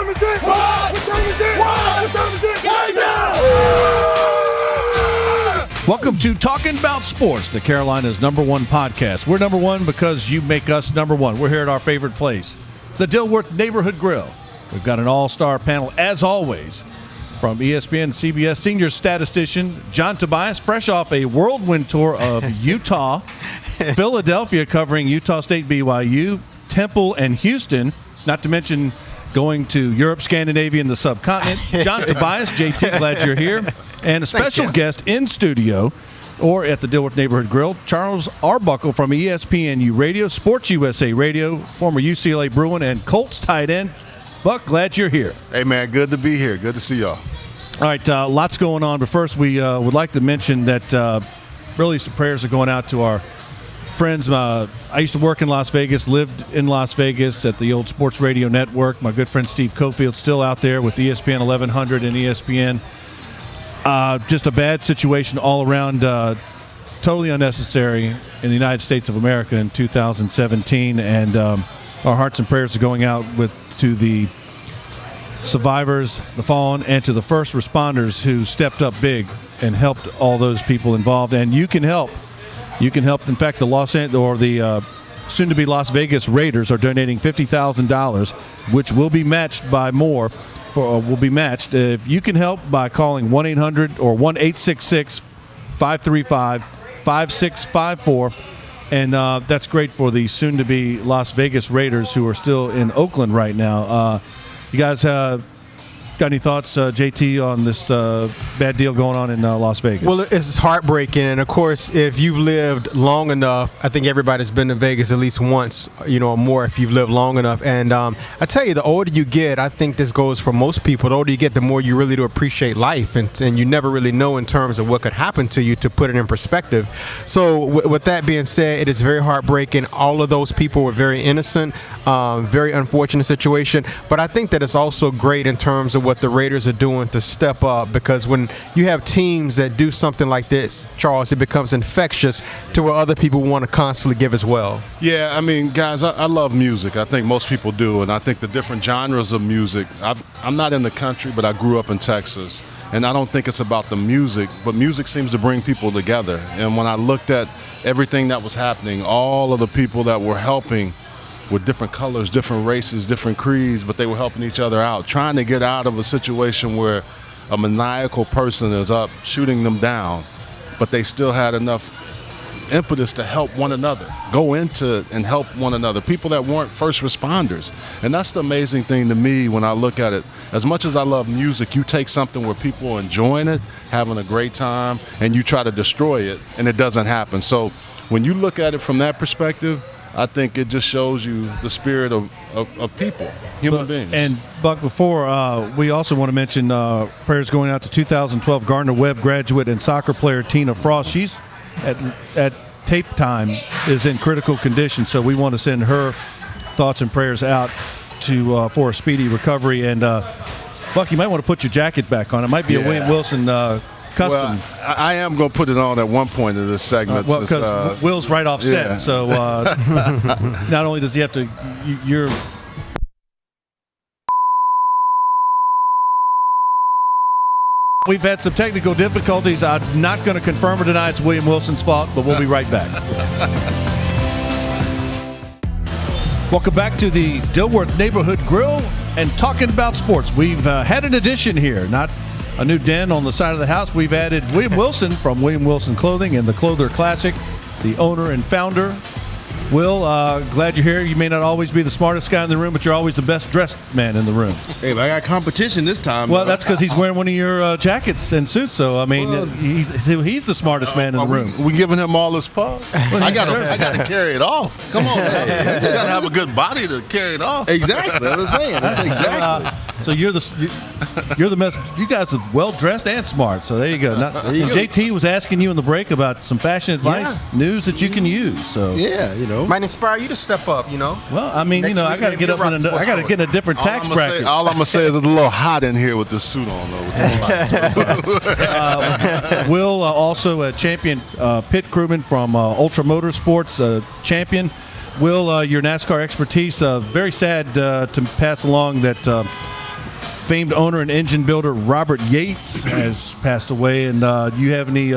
time is it? What time is it? What time is it? Right now! Welcome to Talkin' About Sports, the Carolina's #1 podcast. We're #1 because you make us #1. We're here at our favorite place, the Dilworth Neighborhood Grill. We've got an all-star panel, as always, from ESPN, CBS senior statistician John Tobias, fresh off a whirlwind tour of Utah, Philadelphia covering Utah State, BYU, Temple, and Houston, not to mention going to Europe, Scandinavia, and the subcontinent. John Tobias, JT, glad you're here. And a special guest in studio or at the Dilworth Neighborhood Grill, Charles Arbuckle from ESPNU Radio, Sports USA Radio, former UCLA Bruin, and Colts tight end. Buck, glad you're here. Hey, man, good to be here. Good to see y'all. All right, lots going on. But first, we would like to mention that really some prayers are going out to our friends. I used to work in Las Vegas, lived in Las Vegas at the old Sports Radio Network. My good friend Steve Cofield's still out there with ESPN 1100 and ESPN. Just a bad situation all around, totally unnecessary in the United States of America in 2017. And our hearts and prayers are going out to the survivors, the fallen, and to the first responders who stepped up big and helped all those people involved. And you can help. You can help. In fact, the soon-to-be Las Vegas Raiders are donating $50,000, which will be matched by more. Will be matched if you can help by calling 1-800 or 1-866-535-5654, and that's great for the soon-to-be Las Vegas Raiders who are still in Oakland right now. You guys got any thoughts, JT, on this bad deal going on in Las Vegas? Well, it's heartbreaking, and of course, if you've lived long enough, I think everybody's been to Vegas at least once, or more if you've lived long enough. And I tell you, the older you get, I think this goes for most people, the older you get, the more you really do appreciate life, and you never really know in terms of what could happen to you, to put it in perspective. So with that being said, it is very heartbreaking. All of those people were very innocent, very unfortunate situation, but I think that it's also great in terms of what the Raiders are doing to step up, because when you have teams that do something like this, Charles, it becomes infectious to where other people want to constantly give as well. Yeah, I mean, guys, I love music. I think most people do, and I think the different genres of music. I'm not in the country, but I grew up in Texas, and I don't think it's about the music, but music seems to bring people together. And when I looked at everything that was happening, all of the people that were helping with different colors, different races, different creeds, but they were helping each other out, trying to get out of a situation where a maniacal person is up shooting them down, but they still had enough impetus to help one another, go into and help one another, people that weren't first responders. And that's the amazing thing to me when I look at it. As much as I love music, you take something where people are enjoying it, having a great time, and you try to destroy it, and it doesn't happen. So when you look at it from that perspective, I think it just shows you the spirit of people, human beings. And, Buck, before, we also want to mention prayers going out to 2012 Gardner-Webb graduate and soccer player Tina Frost. She's at tape time is in critical condition, so we want to send her thoughts and prayers out for a speedy recovery. And, Buck, you might want to put your jacket back on. It might be a William Wilson custom. Well, I am going to put it on at one point of this segment. Well, because Will's right off set, so not only does he have to, you're. We've had some technical difficulties. I'm not going to confirm or deny it's William Wilson's fault, but we'll be right back. Welcome back to the Dilworth Neighborhood Grill and Talking About Sports. We've had an addition here, not a new den on the side of the house. We've added William Wilson from William Wilson Clothing and the Clother Classic, the owner and founder. Will, glad you're here. You may not always be the smartest guy in the room, but you're always the best dressed man in the room. Hey, but I got competition this time. Well, that's because he's wearing one of your jackets and suits. So, I mean, he's the smartest man in the room. We giving him all this puff? I got to carry it off. Come on, man. You got to have a good body to carry it off. Exactly. That's what I'm saying. That's exactly. So you're the best. You guys are well dressed and smart. So there you go. JT was asking you in the break about some fashion advice, news that you can use. So might inspire you to step up. Well, I mean, I got to get up I got to get in a different tax bracket. All I'm gonna say is it's a little hot in here with this suit on, though. Will also a champion pit crewman from Ultra Motorsports, champion. Will, your NASCAR expertise. Very sad to pass along that. famed owner and engine builder Robert Yates has passed away. And you have any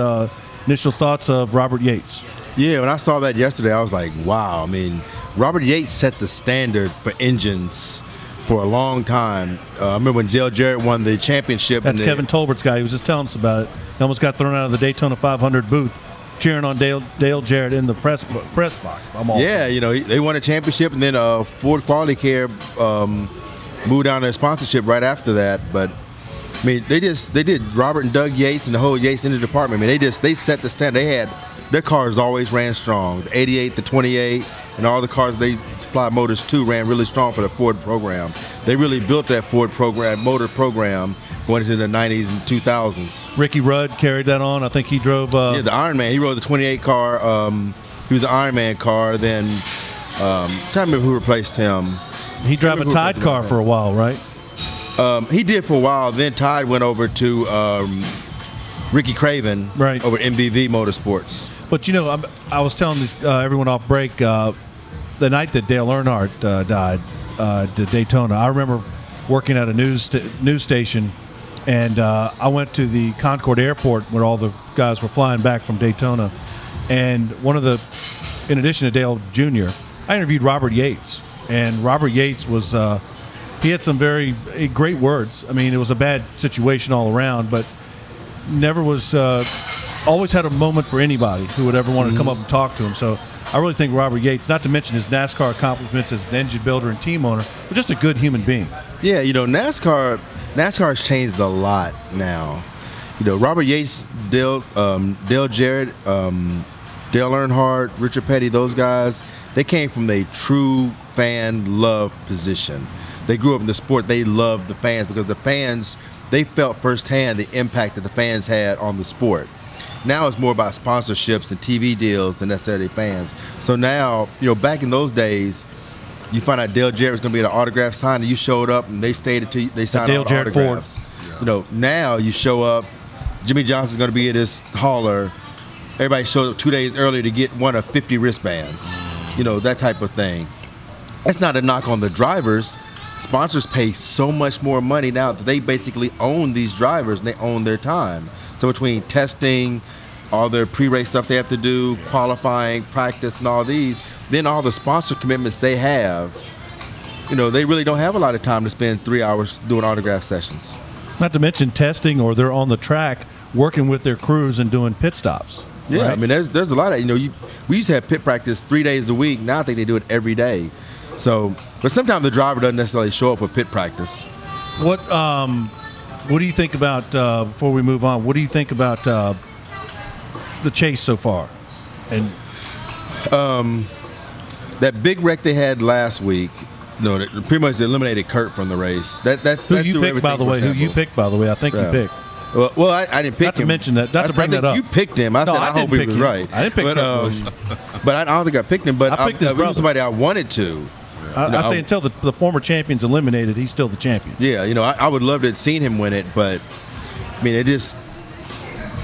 initial thoughts of Robert Yates? Yeah, when I saw that yesterday, I was like, wow. I mean, Robert Yates set the standard for engines for a long time. I remember when Dale Jarrett won the championship. That's Kevin Tolbert's guy. He was just telling us about it. He almost got thrown out of the Daytona 500 booth cheering on Dale Jarrett in the press box. Yeah, you know, they won a championship, and then Ford Quality Care moved down their sponsorship right after that. But I mean, they did Robert and Doug Yates and the whole Yates in the department. I mean, they set the standard. Their cars always ran strong. The 88, the 28, and all the cars they supplied motors to ran really strong for the Ford program. They really built that Ford program, motor program, going into the 90s and 2000s. Ricky Rudd carried that on. I think he drove. Yeah, the Iron Man. He rode the 28 car. He was the Iron Man car. Then, trying to remember who replaced him. He drove a Tide car for a while, right? He did for a while. Then Tide went over to Ricky Craven, right, over MBV Motorsports. But you know, I was telling everyone off break the night that Dale Earnhardt died to Daytona. I remember working at a news station, and I went to the Concord Airport where all the guys were flying back from Daytona. And in addition to Dale Jr., I interviewed Robert Yates, and Robert Yates was he had some very great words. I mean, it was a bad situation all around, but never was always had a moment for anybody who would ever want to come up and talk to him. So I really think Robert Yates, not to mention his NASCAR accomplishments as an engine builder and team owner, but just a good human being. Yeah, you know, NASCAR's changed a lot now. You know, Robert Yates, Dale Jarrett, Dale Earnhardt, Richard Petty, those guys, they came from a true fan love position. They grew up in the sport. They loved the fans because the fans, they felt firsthand the impact that the fans had on the sport. Now it's more about sponsorships and TV deals than necessarily fans. So now, you know, back in those days, you find out Dale Jarrett was going to be at an autograph sign, and you showed up, and they stayed until they signed all the autographs. You know, now you show up, Jimmy Johnson's going to be at his hauler. Everybody shows up 2 days earlier to get one of 50 wristbands. You know, that type of thing. That's not a knock on the drivers. Sponsors pay so much more money now that they basically own these drivers and they own their time. So between testing, all their pre-race stuff they have to do, qualifying, practice, and all these, then all the sponsor commitments they have, you know, they really don't have a lot of time to spend 3 hours doing autograph sessions. Not to mention testing, or they're on the track working with their crews and doing pit stops. Yeah, right? I mean, there's a lot of, you know, we used to have pit practice 3 days a week. Now I think they do it every day. So, but sometimes the driver doesn't necessarily show up for pit practice. What do you think about, before we move on, what do you think about the chase so far? And that big wreck they had last week, no, that pretty much eliminated Kurt from the race. Who you picked, by the way? I think you picked. Well, I didn't pick him. Not to mention that. Not to bring that up. You picked him. I said I hope he was right. I didn't pick him. But I don't think I picked him. But I picked his brother. It was somebody I wanted to. I say until the former champion's eliminated, he's still the champion. Yeah, you know, I would love to have seen him win it, but I mean,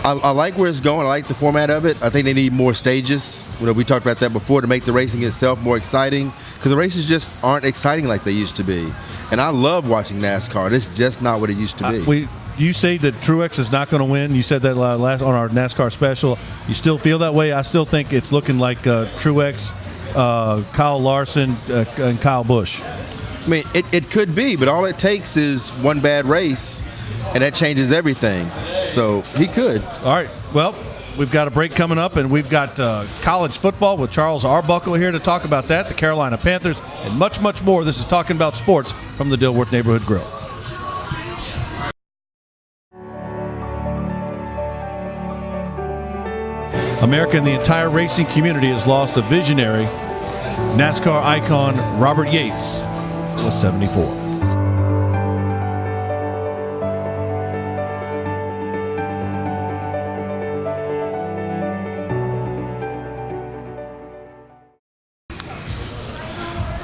I like where it's going. I like the format of it. I think they need more stages. You know, we talked about that before, to make the racing itself more exciting, because the races just aren't exciting like they used to be. And I love watching NASCAR. It's just not what it used to be. You say that Truex is not going to win. You said that last on our NASCAR special. You still feel that way? I still think it's looking like Truex, Kyle Larson, and Kyle Busch. I mean, it could be, but all it takes is one bad race, and that changes everything. So he could. All right. Well, we've got a break coming up, and we've got college football with Charles Arbuckle here to talk about that, the Carolina Panthers, and much, much more. This is Talking About Sports from the Dilworth Neighborhood Grill. America and the entire racing community has lost a visionary. NASCAR icon Robert Yates was 74.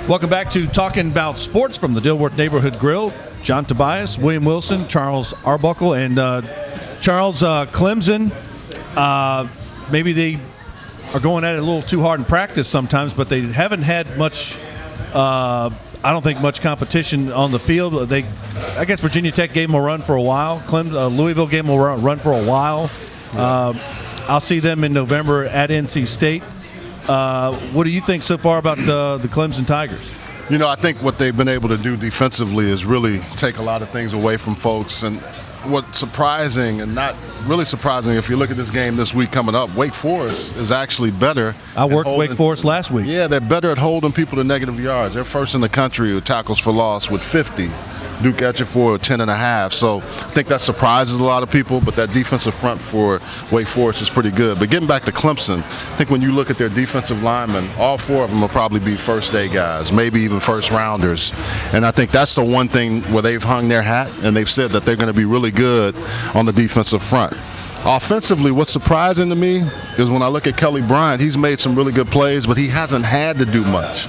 Welcome back to Talking About Sports from the Dilworth Neighborhood Grill. John Tobias, William Wilson, Charles Arbuckle, and Charles, Clemson. Maybe they are going at it a little too hard in practice sometimes, but they haven't had much I don't think much competition on the field. I guess Virginia Tech gave them a run for a while. Louisville gave them a run for a while. I'll see them in November at NC State. What do you think so far about the Clemson Tigers? You know, I think what they've been able to do defensively is really take a lot of things away from folks. And what's surprising, and not really surprising, if you look at this game this week coming up, Wake Forest is actually better. I worked Wake Forest last week. Yeah, they're better at holding people to negative yards. They're first in the country with tackles for loss with 50. Duke Etchefor 10.5. So I think that surprises a lot of people, but that defensive front for Wake Forest is pretty good. But getting back to Clemson, I think when you look at their defensive linemen, all 4 of them will probably be first-day guys, maybe even first-rounders. And I think that's the one thing where they've hung their hat, and they've said that they're going to be really good on the defensive front. Offensively, what's surprising to me is when I look at Kelly Bryant, he's made some really good plays, but he hasn't had to do much.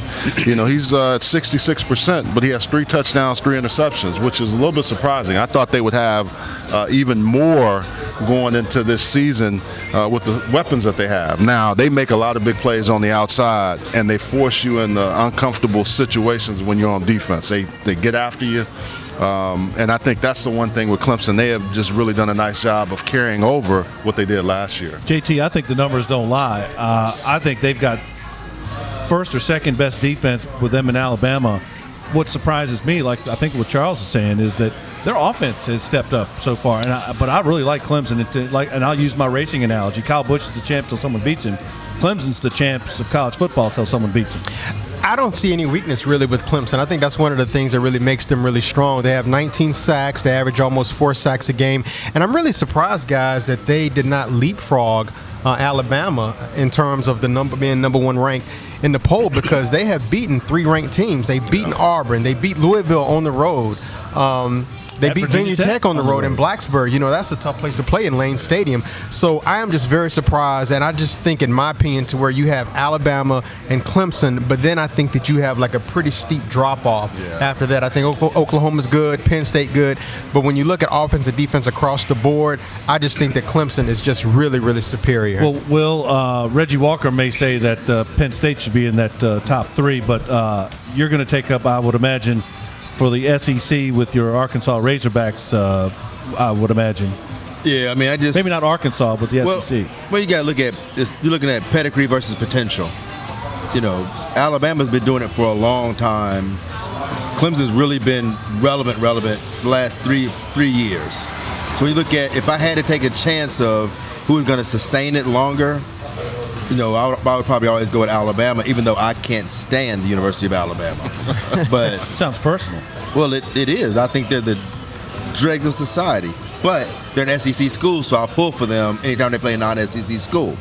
You know, he's at 66%, but he has 3 touchdowns, 3 interceptions, which is a little bit surprising. I thought they would have even more going into this season with the weapons that they have. Now, they make a lot of big plays on the outside, and they force you in uncomfortable situations when you're on defense. They get after you. And I think that's the one thing with Clemson. They have just really done a nice job of carrying over what they did last year. JT, I think the numbers don't lie. I think they've got first or second best defense with them in Alabama. What surprises me, like I think what Charles is saying, is that their offense has stepped up so far. But I really like Clemson. And I'll use my racing analogy. Kyle Busch is the champ till someone beats him. Clemson's the champs of college football till someone beats them. I don't see any weakness really with Clemson. I think that's one of the things that really makes them really strong. They have 19 sacks. They average almost 4 sacks a game. And I'm really surprised, guys, that they did not leapfrog Alabama in terms of being number 1 ranked in the poll, because they have beaten 3 ranked teams. They've beaten Auburn. They beat Louisville on the road. They beat Virginia Tech on the road in Blacksburg. You know, that's a tough place to play in Lane Stadium. So I am just very surprised, and I just think, in my opinion, to where you have Alabama and Clemson, but then I think that you have like a pretty steep drop-off after that. I think Oklahoma's good, Penn State good, but when you look at offense and defense across the board, I just think that Clemson is just really, really superior. Well, Will, Reggie Walker may say that Penn State should be in that top 3, but you're going to take up, I would imagine, for the SEC with your Arkansas Razorbacks, I would imagine. Yeah, I mean, maybe not Arkansas, but the SEC. Well, you got to look at this. You're looking at pedigree versus potential. You know, Alabama's been doing it for a long time. Clemson's really been relevant the last three years. So when you look at, if I had to take a chance of who's going to sustain it longer, you know, I would probably always go with Alabama, even though I can't stand the University of Alabama. But sounds personal. Well, it is. I think they're the dregs of society. But they're an SEC school, so I'll pull for them anytime they play a non-SEC school.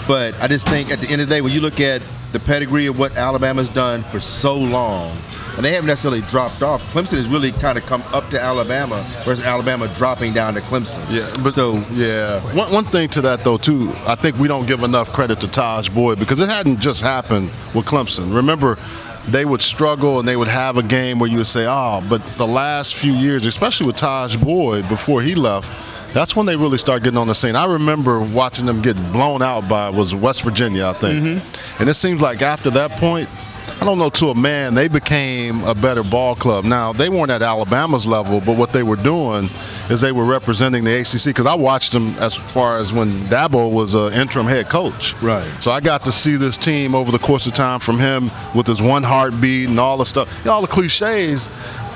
But I just think at the end of the day, when you look at the pedigree of what Alabama's done for so long, and they haven't necessarily dropped off. Clemson has really kind of come up to Alabama, versus Alabama dropping down to Clemson. Yeah, but one thing to that though too, I think we don't give enough credit to Taj Boyd, because it hadn't just happened with Clemson. Remember, they would struggle and they would have a game where you would say, but the last few years, especially with Taj Boyd before he left, that's when they really start getting on the scene. I remember watching them get blown out by West Virginia, I think. And it seems like after that point, I don't know, to a man, they became a better ball club. Now, they weren't at Alabama's level, but what they were doing is they were representing the ACC, because I watched them as far as when Dabo was an interim head coach. Right. So I got to see this team over the course of time, from him with his one heartbeat and all the stuff, all the cliches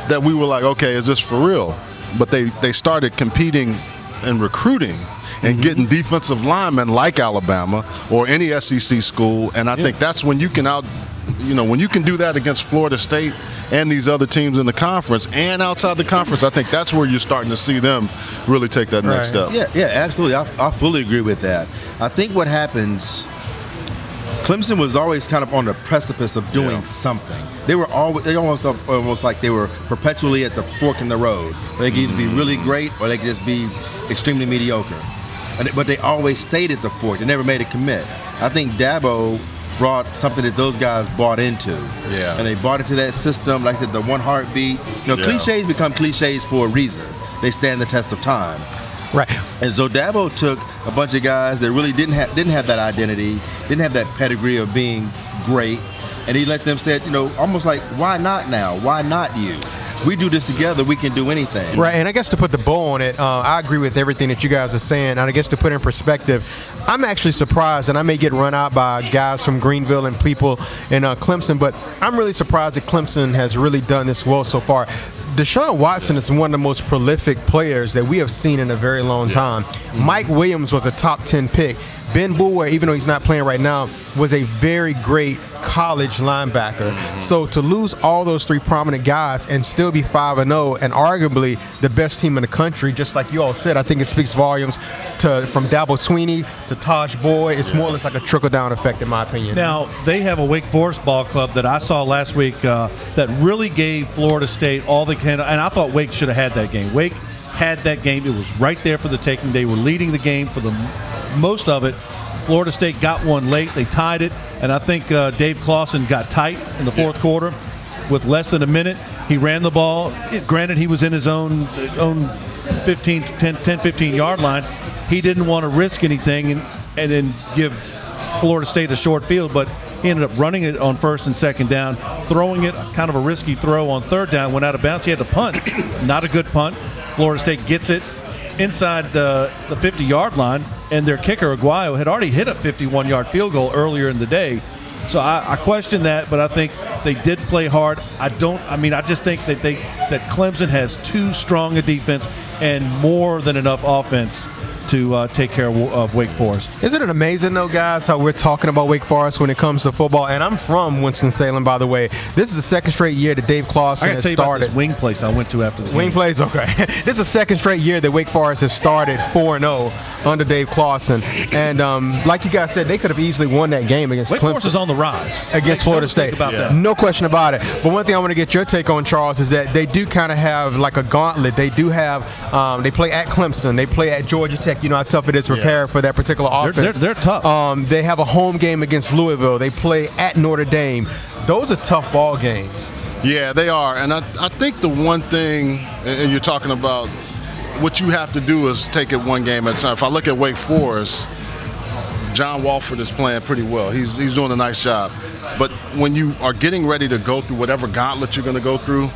that we were like, okay, is this for real? But they started competing and recruiting and getting defensive linemen like Alabama or any SEC school, and I think that's when you can when you can do that against Florida State and these other teams in the conference and outside the conference, I think that's where you're starting to see them really take that next step. Yeah, absolutely. I fully agree with that. I think what happens, Clemson was always kind of on the precipice of doing something. They were almost like they were perpetually at the fork in the road. They could either be really great or they could just be extremely mediocre. But they always stayed at the fork. They never made a commit. I think Dabo brought something that those guys bought into. Yeah. And they bought into that system, like I said, the one heartbeat. Cliches become cliches for a reason. They stand the test of time. Right. And so Dabo took a bunch of guys that really didn't have that identity, didn't have that pedigree of being great, and he let them say, almost like, why not now? Why not you? We do this together, we can do anything. Right, and I guess to put the bow on it, I agree with everything that you guys are saying, and I guess to put in perspective, I'm actually surprised, and I may get run out by guys from Greenville and people in Clemson, but I'm really surprised that Clemson has really done this well so far. Deshaun Watson is one of the most prolific players that we have seen in a very long time. Mike Williams was a top 10 pick. Ben Boulware, even though he's not playing right now, was a very great college linebacker. So to lose all those three prominent guys and still be 5-0 and arguably the best team in the country, just like you all said, I think it speaks volumes from Dabo Sweeney to Taj Boyd. It's more or less like a trickle-down effect, in my opinion. Now, they have a Wake Forest ball club that I saw last week that really gave Florida State all they can, and I thought Wake should have had that game. Wake had that game. It was right there for the taking. They were leading the game for the most of it. Florida State got one late. They tied it, and I think Dave Clawson got tight in the fourth quarter with less than a minute. He ran the ball. Granted, he was in his own 10-15-yard line. He didn't want to risk anything and then give Florida State a short field, but he ended up running it on first and second down, throwing it, kind of a risky throw on third down, went out of bounds. He had to punt. Not a good punt. Florida State gets it inside the 50-yard line, and their kicker, Aguayo, had already hit a 51-yard field goal earlier in the day. So I question that, but I think they did play hard. I just think that Clemson has too strong a defense and more than enough offense to take care of Wake Forest. Isn't it amazing, though, guys, how we're talking about Wake Forest when it comes to football? And I'm from Winston-Salem, by the way. This is the second straight year that Dave Clawson has started. I got to tell you about this wing place I went to after the game. Wing place, okay. This is the second straight year that Wake Forest has started 4-0 under Dave Clawson. And like you guys said, they could have easily won that game against Wake Clemson. Forest is on the rise. Against Florida State. About that. No question about it. But one thing I want to get your take on, Charles, is that they do kind of have like a gauntlet. They do have, they play at Clemson. They play at Georgia Tech. You know how tough it is to prepare for that particular offense. They're tough. They have a home game against Louisville. They play at Notre Dame. Those are tough ball games. Yeah, they are. And I think the one thing, and you're talking about, what you have to do is take it one game at a time. If I look at Wake Forest, John Walford is playing pretty well. He's doing a nice job. But when you are getting ready to go through whatever gauntlet you're going to go through,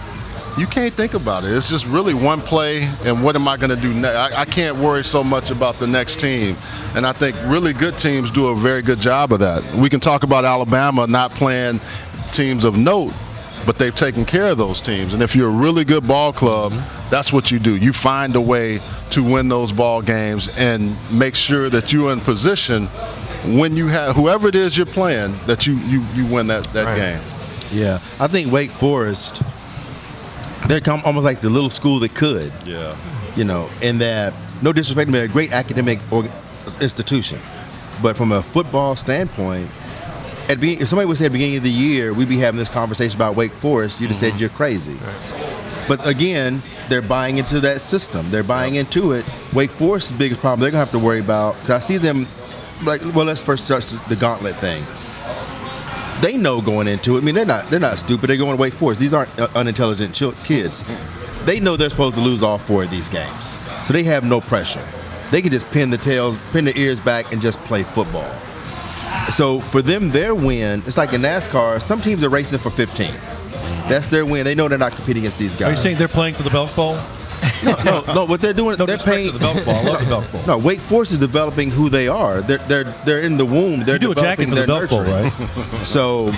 you can't think about it. It's just really one play, and what am I going to do next? I can't worry so much about the next team. And I think really good teams do a very good job of that. We can talk about Alabama not playing teams of note, but they've taken care of those teams. And if you're a really good ball club, that's what you do. You find a way to win those ball games and make sure that you're in position when you have whoever it is you're playing, that you win that right. game. Yeah, I think Wake Forest, they're almost like the little school that could. Yeah. In that, no disrespect, they're a great academic institution. But from a football standpoint, if somebody would say at the beginning of the year, we'd be having this conversation about Wake Forest, you'd have said you're crazy. Right. But again, they're buying into that system. They're buying into it. Wake Forest's biggest problem they're going to have to worry about, because I see them, let's first start the gauntlet thing. They know going into it. I mean, they're not stupid. They're going to Wake Forest. These aren't unintelligent kids. They know they're supposed to lose all 4 of these games, so they have no pressure. They can just pin the ears back, and just play football. So for them, their win, it's like in NASCAR. Some teams are racing for 15. That's their win. They know they're not competing against these guys. Are you saying they're playing for the Belk Bowl? No. What they're doing, they're paying. The Belk Bowl. I love the Belk Bowl. No, Wake Forest is developing who they are. They're in the womb. They're you do a jacket for the Belk Bowl, right? So,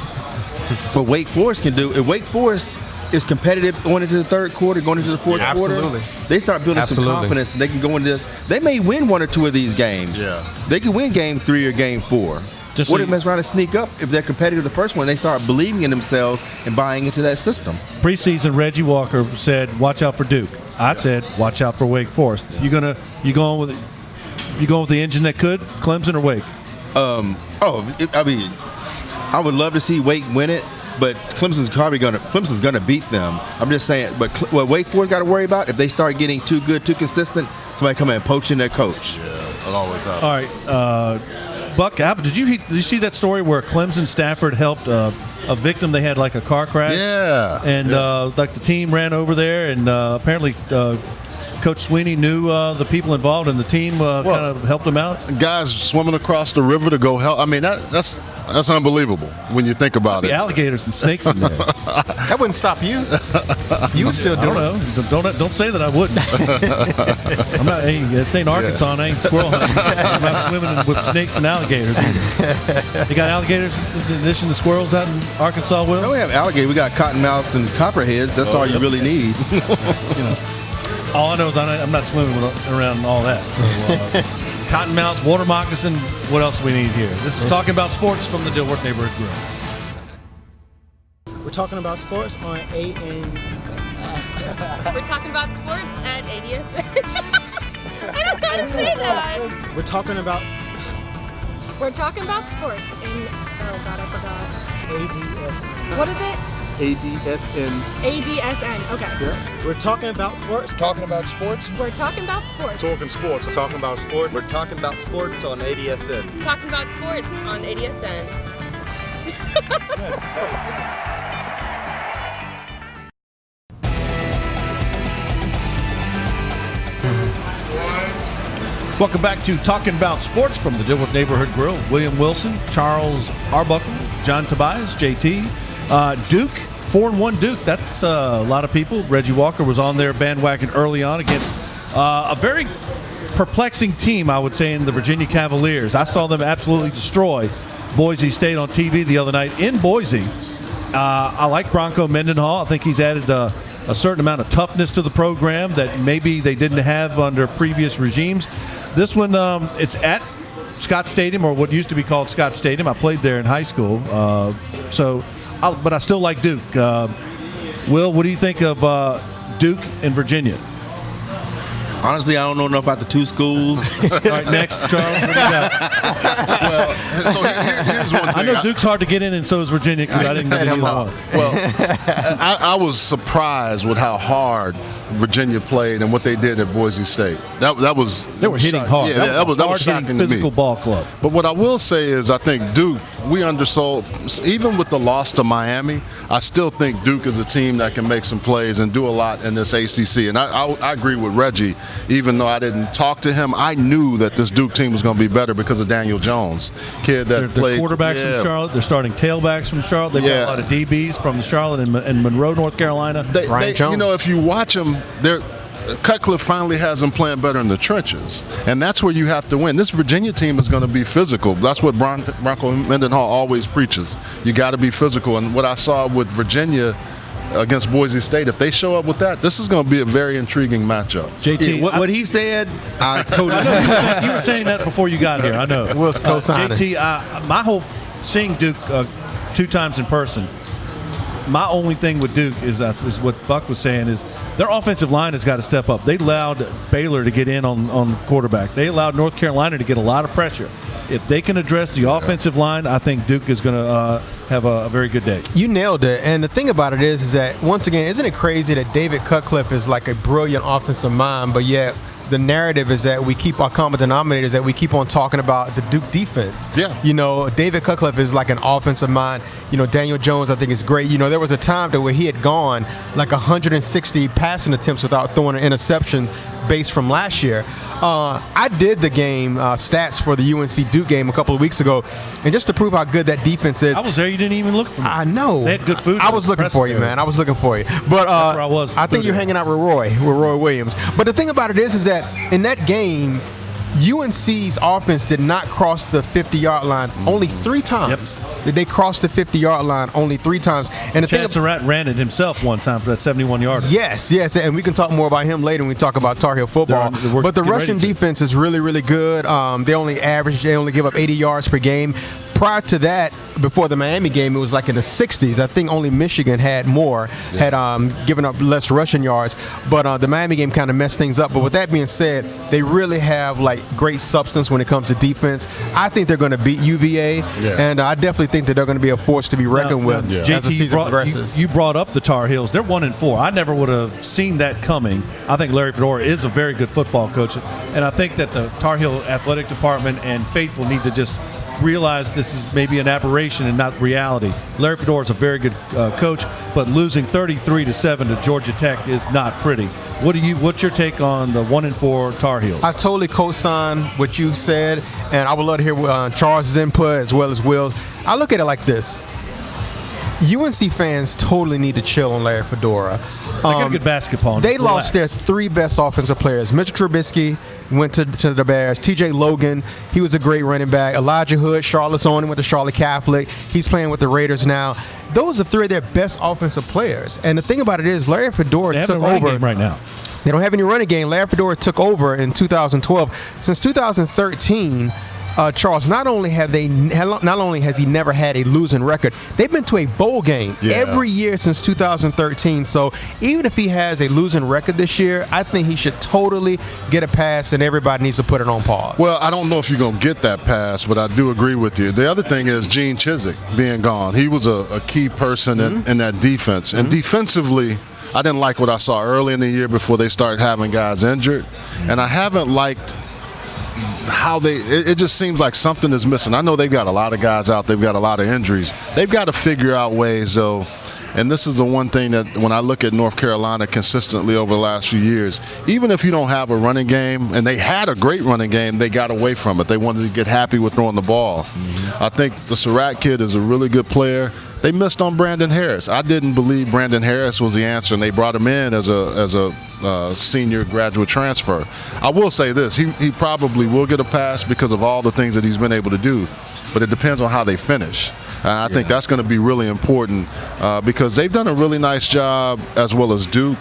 what Wake Forest can do, if Wake Forest is competitive going into the third quarter, going into the fourth quarter, they start building some confidence, and they can go into this. They may win 1 or 2 of these games. Yeah. They can win game 3 or game 4. What if they mess around and sneak up? If they're competitive the first one, they start believing in themselves and buying into that system. Preseason, Reggie Walker said, "Watch out for Duke." I said, "Watch out for Wake Forest." You going with the engine that could, Clemson or Wake? I would love to see Wake win it, but Clemson's gonna beat them. I'm just saying. But what Wake Forest got to worry about, if they start getting too good, too consistent, somebody come in and poaching their coach. Yeah, it always happens. All right. Buck, did you see that story where Clemson Stafford helped a victim? They had like a car crash. Yeah. And the team ran over there, and apparently Coach Sweeney knew the people involved, and the team kind of helped them out. Guys swimming across the river to go help. I mean, that's That's unbelievable when you think about The it. alligators and snakes in there. That wouldn't stop you. You would still I do don't it. know. Don't say that I wouldn't. I'm not. Hey, this ain't Arkansas. And I ain't squirrel hunting. I'm not swimming with snakes and alligators either. You got alligators in addition to squirrels out in Arkansas, Will? No, we have alligator. We got cottonmouths and copperheads. That's all you really need. All I know is I'm not swimming around all that. So, cottonmouths, water moccasin. What else do we need here? This is Talking About Sports from the Dilworth Neighborhood Grill. We're talking about sports on AN. We're talking about sports at ADS. I don't know how to say that. We're talking about We're talking about sports in, oh God, I forgot. ADSN. What is it? ADSN. ADSN, okay. We're talking about sports. Talking about sports. We're talking about sports. Talking sports. Talking about sports. We're talking about sports on ADSN. Talking about sports on ADSN. Welcome back to Talking About Sports from the Dilworth Neighborhood Grill. William Wilson, Charles Arbuckle, John Tobias, JT. Duke, 4-1 Duke. That's a lot of people. Reggie Walker was on their bandwagon early on against a very perplexing team, I would say, in the Virginia Cavaliers. I saw them absolutely destroy Boise State on TV the other night in Boise. I like Bronco Mendenhall. I think he's added a certain amount of toughness to the program that maybe they didn't have under previous regimes. This one, it's at Scott Stadium, or what used to be called Scott Stadium. I played there in high school, but I still like Duke. Will, what do you think of Duke and Virginia? Honestly, I don't know enough about the two schools. All right, next, Charles. What do you got? Well, so here's one thing. I know Duke's hard to get in, and so is Virginia, because I didn't get either one. Well, I was surprised with how hard Virginia played and what they did at Boise State. That was They were hitting hard. Yeah, that was hard-hitting shocking to me. physical ball club. But what I will say is I think Duke, we undersold, even with the loss to Miami, I still think Duke is a team that can make some plays and do a lot in this ACC. And I agree with Reggie. Even though I didn't talk to him, I knew that this Duke team was going to be better because of Daniel Jones, kid that They're played. quarterbacks from Charlotte. They're starting tailbacks from Charlotte. They've got a lot of DBs from Charlotte and Monroe, North Carolina. They, Jones. you know, if you watch them, Cutcliffe finally has them playing better in the trenches, and that's where you have to win. This Virginia team is going to be physical. That's what Bronco Mendenhall always preaches. You got to be physical, and what I saw with Virginia against Boise State, if they show up with that, this is going to be a very intriguing matchup. JT, Yeah, what he said, I totally you were saying that before you got here. I know. Will's co-signing. JT, my whole seeing Duke 2 times in person. My only thing with Duke is what Buck was saying is their offensive line has got to step up. They allowed Baylor to get in on quarterback. They allowed North Carolina to get a lot of pressure. If they can address the offensive line, I think Duke is going to have a very good day. You nailed it. And the thing about it is that, once again, isn't it crazy that David Cutcliffe is like a brilliant offensive mind, but yet the narrative is that we keep our common denominators, that we keep on talking about the Duke defense. Yeah. You know, David Cutcliffe is like an offensive mind. You know, Daniel Jones, I think, is great. You know, there was a time where he had gone like 160 passing attempts without throwing an interception based from last year. I did the game stats for the UNC Duke game a couple of weeks ago, and just to prove how good that defense is. I was there. You didn't even look for me. I know. They had good food. I was looking for you, man. I was looking for you. But That's where I was. I think you're hanging out with Roy Williams. But the thing about it is that in that game, UNC's offense did not cross the 50-yard line only 3 times. Yep. They crossed the 50-yard line only 3 times. And the Chad Surratt ran it himself one time for that 71-yarder. Yes, and we can talk more about him later when we talk about Tar Heel football. But the Russian defense is really, really good. They only give up 80 yards per game. Prior to that, before the Miami game, it was like in the 60s. I think only Michigan had more, had given up less rushing yards. But the Miami game kind of messed things up. But with that being said, they really have like great substance when it comes to defense. I think they're going to beat UVA, and I definitely think that they're going to be a force to be reckoned with as the season progresses. You brought up the Tar Heels. They're 1-4. I never would have seen that coming. I think Larry Fedora is a very good football coach, and I think that the Tar Heel athletic department and Faithful need to just realize this is maybe an aberration and not reality. Larry Fedora is a very good coach. but losing 33-7 to Georgia Tech is not pretty. What's your take on the 1-4 Tar Heels? I totally co-sign what you said, and I would love to hear Charles' input as well as Will's. I look at it like this. UNC fans totally need to chill on Larry Fedora. They got a good basketball. They lost their 3 best offensive players. Mitchell Trubisky went to the Bears. TJ Logan, he was a great running back. Elijah Hood, Charlotte's own, went to Charlotte Catholic. He's playing with the Raiders now. Those are 3 of their best offensive players. And the thing about it is, Larry Fedora took over game right now. They don't have any running game. Larry Fedora took over in 2012. Since 2013. Charles, not only has he never had a losing record, they've been to a bowl game every year since 2013. So even if he has a losing record this year, I think he should totally get a pass, and everybody needs to put it on pause. Well, I don't know if you're going to get that pass, but I do agree with you. The other thing is Gene Chizik being gone. He was a key person in that defense. And defensively, I didn't like what I saw early in the year before they started having guys injured. And I haven't liked how it just seems like something is missing. I know they've got a lot of guys out. They've got a lot of injuries. They've got to figure out ways, though. And this is the one thing that when I look at North Carolina consistently over the last few years, even if you don't have a running game, and they had a great running game, they got away from it. They wanted to get happy with throwing the ball. I think the Surratt kid is a really good player. They missed on Brandon Harris. I didn't believe Brandon Harris was the answer, and they brought him in as a senior graduate transfer. I will say this, he probably will get a pass because of all the things that he's been able to do, but it depends on how they finish. And I think that's going to be really important because they've done a really nice job, as well as Duke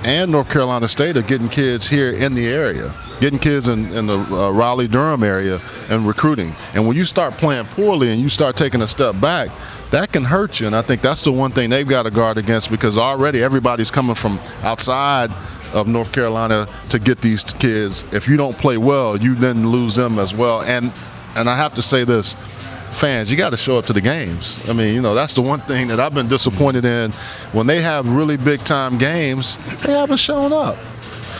and North Carolina State, of getting kids here in the area, getting kids in the Raleigh-Durham area and recruiting. And when you start playing poorly and you start taking a step back, that can hurt you. And I think that's the one thing they've got to guard against, because already everybody's coming from outside of North Carolina to get these kids. If you don't play well, you then lose them as well. And I have to say this, fans, you got to show up to the games. I mean, that's the one thing that I've been disappointed in. When they have really big-time games, they haven't shown up.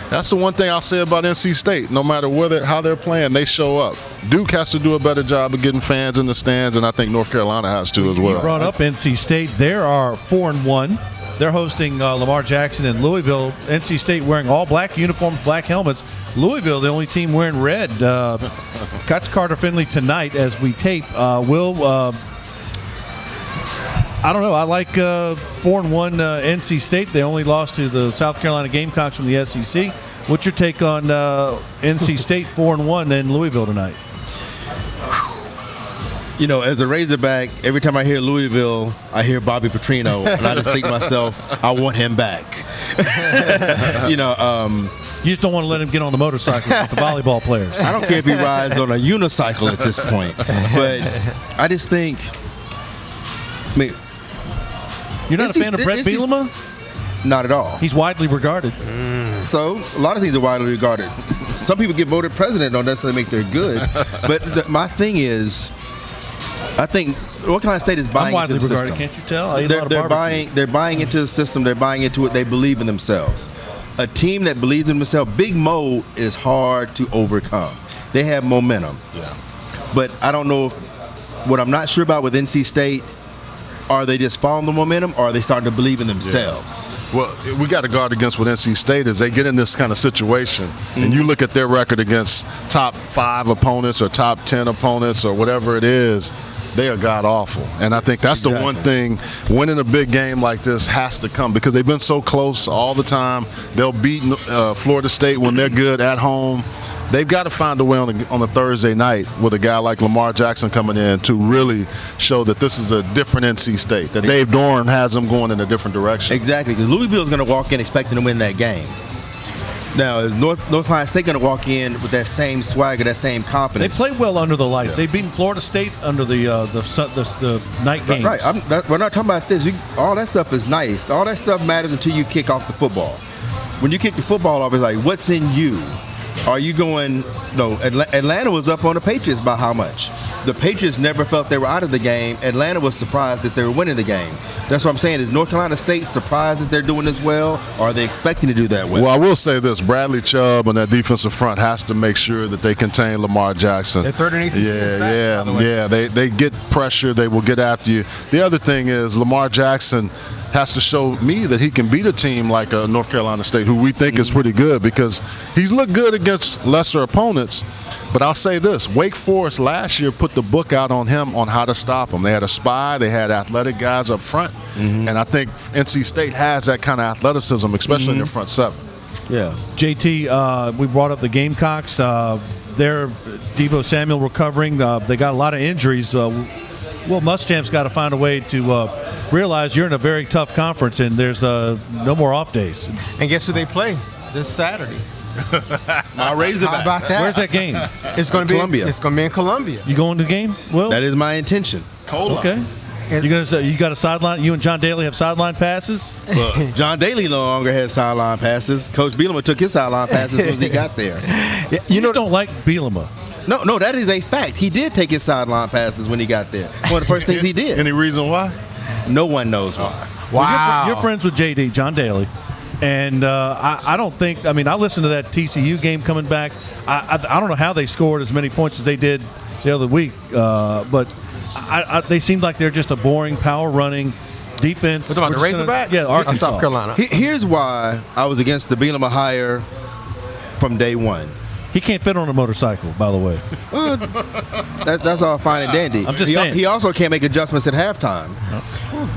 That's the one thing I'll say about NC State. No matter how they're playing, they show up. Duke has to do a better job of getting fans in the stands, and I think North Carolina has to as well. You brought up NC State. They are 4-1. They're hosting Lamar Jackson in Louisville. NC State wearing all black uniforms, black helmets. Louisville, the only team wearing red. Cuts Carter Finley tonight as we tape. I don't know. I like 4-1 NC State. They only lost to the South Carolina Gamecocks from the SEC. What's your take on NC State 4-1 in Louisville tonight? As a Razorback, every time I hear Louisville, I hear Bobby Petrino, and I just think to myself, I want him back. You just don't want to let him get on the motorcycle with the volleyball players. I don't care if he rides on a unicycle at this point, but I just think. You're not a fan of Brett Bielema? Not at all. He's widely regarded. So a lot of things are widely regarded. Some people get voted president, don't necessarily make they're good. But my thing is, I think North Carolina State is buying into the regarded, system. Can't you tell? They're buying into the system. They're buying into it. They believe in themselves. A team that believes in themselves, Big Mo is hard to overcome. They have momentum. Yeah. But I don't know what I'm not sure about with NC State. Are they just following the momentum, or are they starting to believe in themselves? Yeah. Well, we got to guard against what NC State is. They get in this kind of situation, and you look at their record against top 5 opponents or top 10 opponents or whatever it is, they are god-awful. And I think that's the one thing, winning a big game like this has to come, because they've been so close all the time. They'll beat Florida State when they're good at home. They've got to find a way on a Thursday night with a guy like Lamar Jackson coming in to really show that this is a different NC State, that Dave Doran has them going in a different direction. Exactly, because Louisville's going to walk in expecting to win that game. Now, is North Carolina State going to walk in with that same swagger, that same confidence? They play well under the lights. Yeah. They've beaten Florida State under the night games. Right. We're not talking about this. All that stuff is nice. All that stuff matters until you kick off the football. When you kick the football off, it's like, what's in you? Are you going? No, Atlanta was up on the Patriots by how much? The Patriots never felt they were out of the game. Atlanta was surprised that they were winning the game. That's what I'm saying. Is North Carolina State surprised that they're doing this well, or are they expecting to do that well? Well, I will say this. Bradley Chubb on that defensive front has to make sure that they contain Lamar Jackson. They're third in ACC Yeah. They get pressure. They will get after you. The other thing is Lamar Jackson, has to show me that he can beat a team like North Carolina State, who we think is pretty good, because he's looked good against lesser opponents. But I'll say this, Wake Forest last year put the book out on him on how to stop him. They had a spy, they had athletic guys up front, and I think NC State has that kind of athleticism, especially in their front seven. Yeah. JT, we brought up the Gamecocks. They're Deebo Samuel recovering. They got a lot of injuries. Will Muschamp's got to find a way to realize you're in a very tough conference, and there's no more off days. And guess who they play this Saturday? My Razorbacks. How about that? Where's that game? It's going to be Columbia. It's going to be in Columbia. You going to the game? Will? That is my intention. Okay. You got a sideline? You and John Daly have sideline passes? Look, John Daly no longer has sideline passes. Coach Bielema took his sideline passes as soon as he got there. Yeah, You don't like Bielema. No, that is a fact. He did take his sideline passes when he got there. One of the first things he did. Any reason why? No one knows why. Wow. You're friends with JD, John Daly. And I don't think – I mean, I listened to that TCU game coming back. I don't know how they scored as many points as they did the other week, but they seemed like they're just a boring, power-running defense. What about the Razorbacks? Yeah, Arkansas. South Carolina. Here's why I was against the Bielema hire from day one. He can't fit on a motorcycle, by the way. That's all fine and dandy. I'm just saying. He also can't make adjustments at halftime.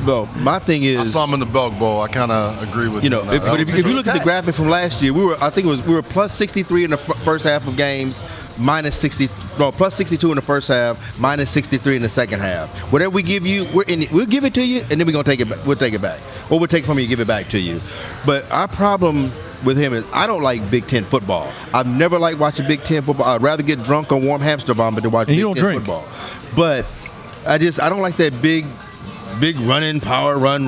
No, my thing I is, saw him in the Belk Bowl. I kind of agree with you know, if you look at the graphic from last year, we were plus 63 in the first half of games, plus 62 in the first half, minus 63 in the second half. Whatever we give you, we'll give it to you, and then we're gonna take it back. We'll take it back, or we'll take it from you and give it back to you. But our problem with him is I don't like Big Ten football. I've never liked watching Big Ten football. I'd rather get drunk on warm hamster vomit than watch Big Ten football. But I don't like that big running power run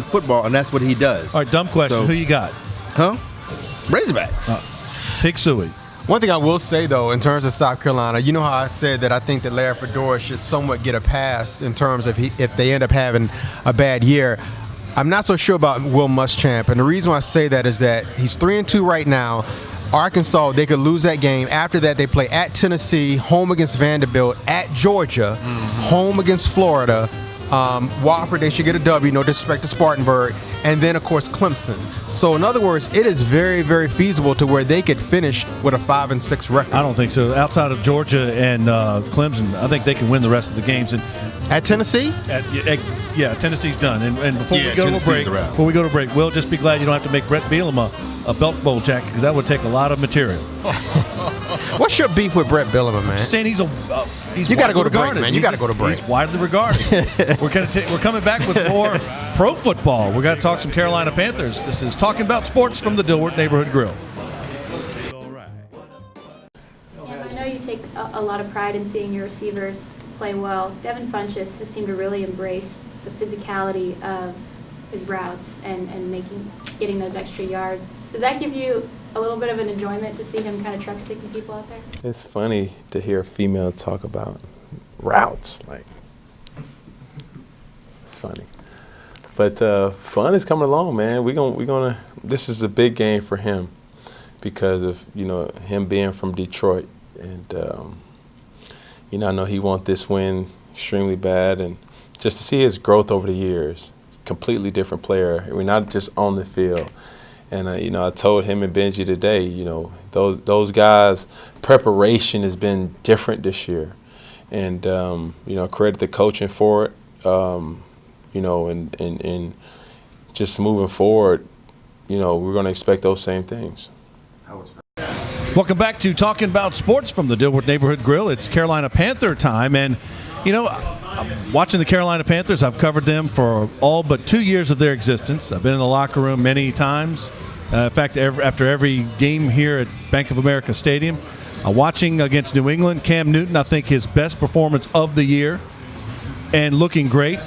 football, and that's what he does. All right, dumb question. So, who you got? Razorbacks. Pick Suey. One thing I will say, though, in terms of South Carolina, you know how I said that I think that Larry Fedora should somewhat get a pass in terms of if they end up having a bad year. I'm not so sure about Will Muschamp, and the reason why I say that is that he's 3-2 right now. Arkansas, they could lose that game. After that, they play at Tennessee, home against Vanderbilt, at Georgia, home against Florida. Wofford, they should get a W, no disrespect to Spartanburg, and then, of course, Clemson. So, in other words, it is very, very feasible to where they could finish with a 5-6 record. I don't think so. Outside of Georgia and Clemson, I think they can win the rest of the games. And at Tennessee? Yeah, Tennessee's done. And before we go to break, Will, just be glad you don't have to make Brett Bielema a belt bowl jacket, because that would take a lot of material. What's your beef with Brett Bielema, man? Just saying he's you got to go to break, regarded. man. You got to go to break. He's widely regarded. We're coming back with more pro football. We're going to talk some Carolina Panthers. This is Talking About Sports from the Dilworth Neighborhood Grill. I know you take a lot of pride in seeing your receivers play well. Devin Funchess has seemed to really embrace the physicality of his routes and getting those extra yards. Does that give you a little bit of an enjoyment to see him kind of truck sticking people out there? It's funny to hear a female talk about routes. Like, it's funny. But fun is coming along, man. We're gonna. This is a big game for him because of him being from Detroit, and I know he wants this win extremely bad, and just to see his growth over the years. Completely different player. We're not just on the field. And I told him and Benji today, those guys' preparation has been different this year, and credit the coaching for it. And just moving forward, we're going to expect those same things. Welcome back to Talking About Sports from the Dilworth Neighborhood Grill. It's Carolina Panther time, and I'm watching the Carolina Panthers. I've covered them for all but 2 years of their existence. I've been in the locker room many times. In fact, after every game here at Bank of America Stadium. Watching against New England, Cam Newton, I think his best performance of the year and looking great.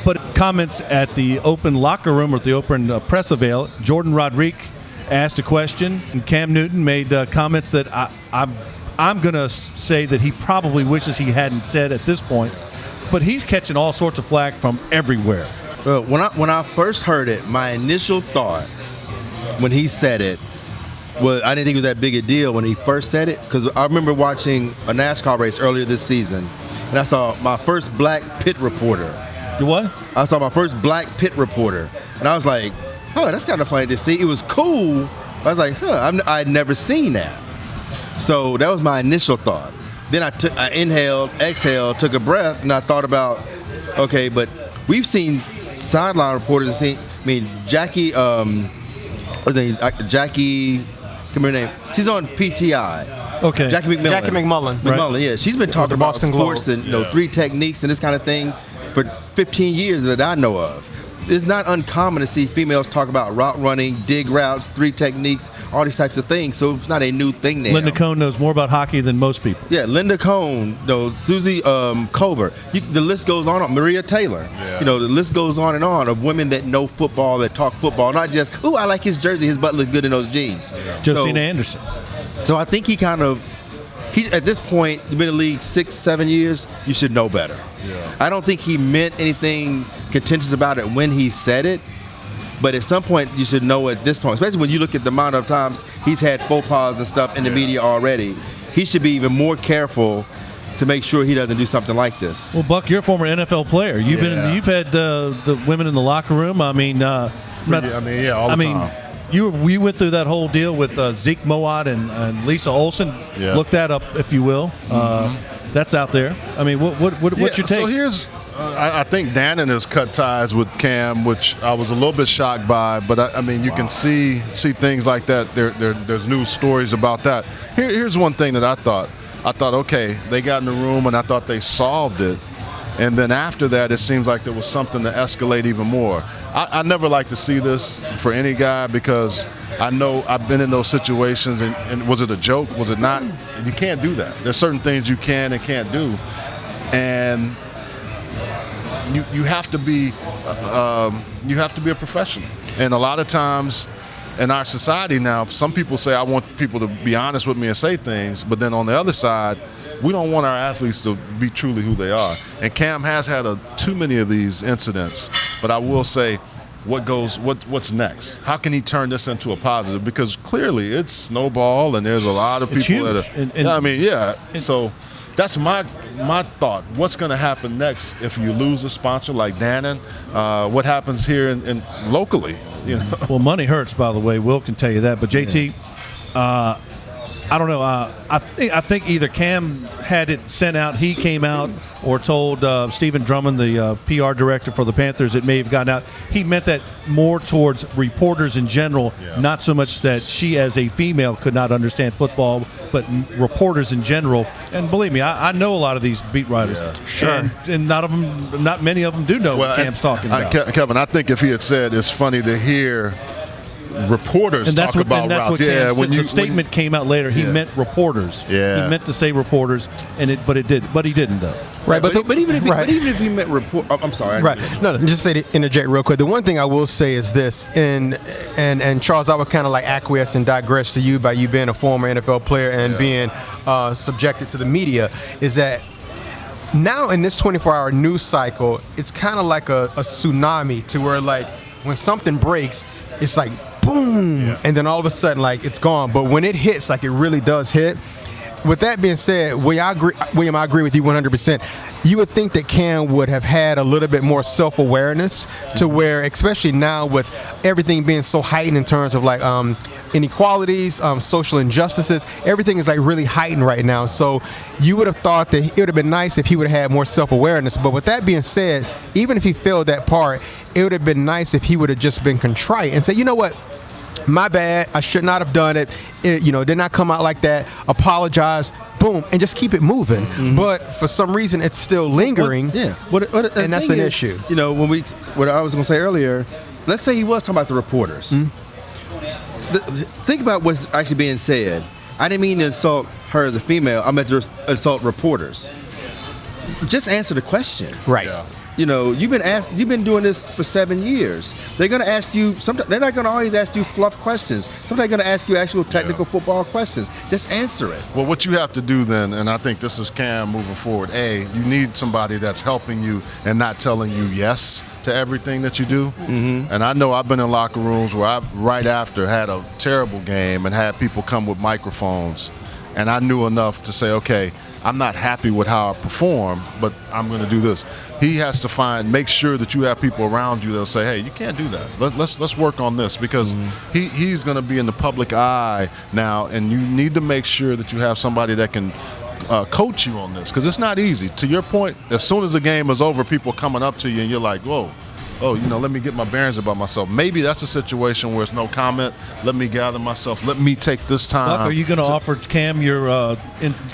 But comments at the open locker room or at the open press avail, Jordan Rodriguez asked a question, and Cam Newton made comments that I'm going to say that he probably wishes he hadn't said at this point. But he's catching all sorts of flack from everywhere. When I first heard it, my initial thought when he said it was I didn't think it was that big a deal when he first said it, because I remember watching a NASCAR race earlier this season, and I saw my first black pit reporter You what? I saw my first black pit reporter, and I was like, "Oh, that's kind of funny to see." It was cool. I was like, I'd never seen that. So that was my initial thought. Then I inhaled, exhaled, took a breath, and I thought about, okay, but we've seen sideline reporters. Jackie, Jackie, come here, name. She's on PTI. Okay. Jackie McMillan. Jackie McMullen. McMullen, yeah. She's been talking about Boston sports Globe. and 3 techniques and this kind of thing for 15 years that I know of. It's not uncommon to see females talk about route running, dig routes, 3 techniques, all these types of things. So it's not a new thing now. Linda Cohn knows more about hockey than most people. Yeah, Linda Cohn, Susie Colbert. The list goes on. Maria Taylor. Yeah. The list goes on and on of women that know football, that talk football, not just, "Ooh, I like his jersey. His butt looks good in those jeans." Yeah. Josina Anderson. So I think he at this point, you've been in the league 6-7 years, you should know better. Yeah. I don't think he meant anything contentious about it when he said it, but at some point you should know at this point, especially when you look at the amount of times he's had faux pas and stuff in the media already, he should be even more careful to make sure he doesn't do something like this. Well, Buck, you're a former NFL player. You've had the women in the locker room. all the time. You went through that whole deal with Zeke Mowat and Lisa Olson. Yeah. Look that up if you will. That's out there. I mean, what's your take? So here's, I think Dannon has cut ties with Cam, which I was a little bit shocked by. But you can see things like that. There's news stories about that. Here's one thing that I thought. Okay, they got in the room and I thought they solved it. And then after that, it seems like there was something to escalate even more. I never like to see this for any guy because I know I've been in those situations. And was it a joke? Was it not? You can't do that. There's certain things you can and can't do. And you have to be a professional. And a lot of times in our society now, some people say I want people to be honest with me and say things, but then on the other side, we don't want our athletes to be truly who they are. And Cam has had too many of these incidents. But I will say, what's next? How can he turn this into a positive? Because clearly it's snowball, and there's a lot of people that are. So that's my thought. What's going to happen next if you lose a sponsor like Dannon? What happens here in locally? Well, money hurts, by the way. Will can tell you that. But JT. I don't know. I think either Cam had it sent out, he came out, or told Stephen Drummond, the PR director for the Panthers, it may have gotten out. He meant that more towards reporters in general, not so much that she as a female could not understand football, but reporters in general. And believe me, I know a lot of these beat writers. Yeah. Sure. And not many of them do know what Cam's talking about. Kevin, I think if he had said, it's funny to hear reporters talk about routes. When the statement came out later, he meant reporters. Yeah. He meant to say reporters, but he didn't though. Right, but even if he meant report, I'm sorry. Right. No, just say to interject real quick. The one thing I will say is this, and Charles, I would kind of like acquiesce and digress to you by you being a former NFL player and being subjected to the media, is that now in this 24-hour news cycle, it's kind of like a tsunami to where like when something breaks, it's like boom, and then all of a sudden like it's gone. But when it hits, like it really does hit. With that being said, William, I agree with you 100%. You would think that Cam would have had a little bit more self-awareness to where, especially now with everything being so heightened in terms of like inequalities, social injustices, everything is like really heightened right now. So you would have thought that it would have been nice if he would have had more self-awareness. But with that being said, even if he failed that part, it would have been nice if he would have just been contrite and said, you know what? My bad. I should not have done it. Did not come out like that. Apologize. Boom, and just keep it moving. Mm-hmm. But for some reason, it's still lingering. And that's an issue. What I was going to say earlier. Let's say he was talking about the reporters. Mm-hmm. Think about what's actually being said. I didn't mean to insult her as a female. I meant to insult reporters. Just answer the question. Right. Yeah. You've been doing this for 7 years. They're going to ask you, they're not going to always ask you fluff questions. Sometimes they're going to ask you actual technical football questions. Just answer it. Well, what you have to do then, and I think this is Cam moving forward, you need somebody that's helping you and not telling you yes to everything that you do. Mm-hmm. And I know I've been in locker rooms where I, right after, had a terrible game and had people come with microphones, and I knew enough to say, okay, I'm not happy with how I perform, but I'm going to do this. He has to make sure that you have people around you that'll say, hey, you can't do that. Let's work on this, because he's going to be in the public eye now, and you need to make sure that you have somebody that can coach you on this, because it's not easy. To your point, as soon as the game is over, people coming up to you and you're like, whoa. Oh, let me get my bearings about myself. Maybe that's a situation where it's no comment. Let me gather myself. Let me take this time. Buck, are you going to offer Cam your?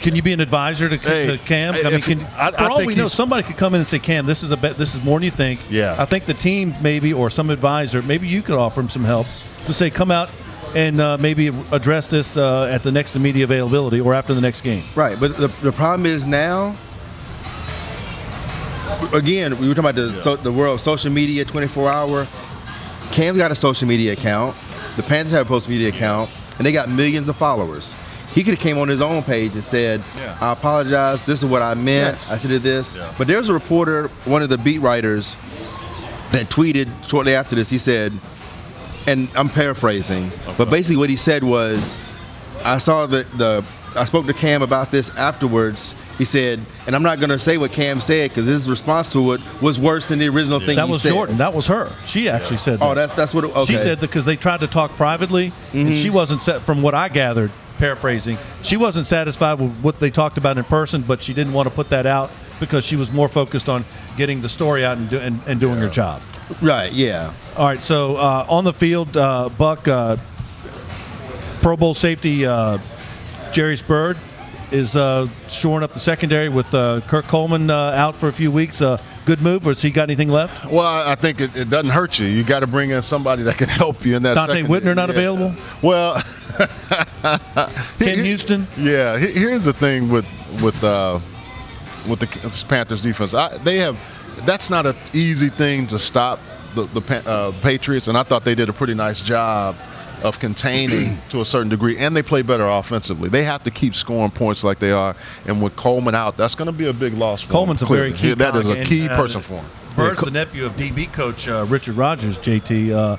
Can you be an advisor to Cam? For all we know, somebody could come in and say, Cam, this is more than you think. Yeah. I think the team maybe, or some advisor, maybe you could offer him some help to say, come out and maybe address this at the next media availability or after the next game. Right, but the problem is now. Again, we were talking about the world of social media, 24-hour. Cam's got a social media account. The Panthers have a social media account, and they got millions of followers. He could have came on his own page and said, I apologize, this is what I meant, I said this. Yeah. But there's a reporter, one of the beat writers, that tweeted shortly after this, he said, and I'm paraphrasing, but basically what he said was, I spoke to Cam about this afterwards. He said, and I'm not going to say what Cam said because his response to it was worse than the original thing he said. That was Jordan. That was her. She actually said that. Oh, that's what okay. She said that because they tried to talk privately, and she wasn't from what I gathered, paraphrasing, she wasn't satisfied with what they talked about in person, but she didn't want to put that out because she was more focused on getting the story out and doing her job. Right, yeah. All right, so on the field, Buck, Pro Bowl safety Jarius Byrd is shoring up the secondary with Kirk Coleman out for a few weeks. Good move, or has he got anything left? Well, I think it doesn't hurt you. You got to bring in somebody that can help you in that Dante Whitner not available? Well, Ken Houston? Yeah, here's the thing with the Panthers defense. That's not an easy thing to stop the Patriots, and I thought they did a pretty nice job of containing to a certain degree, and they play better offensively. They have to keep scoring points like they are, and with Coleman out, that's going to be a big loss for Coleman's them. Coleman's a very key That is a guy, key person for him. Bird's the nephew of DB coach Richard Rodgers, JT.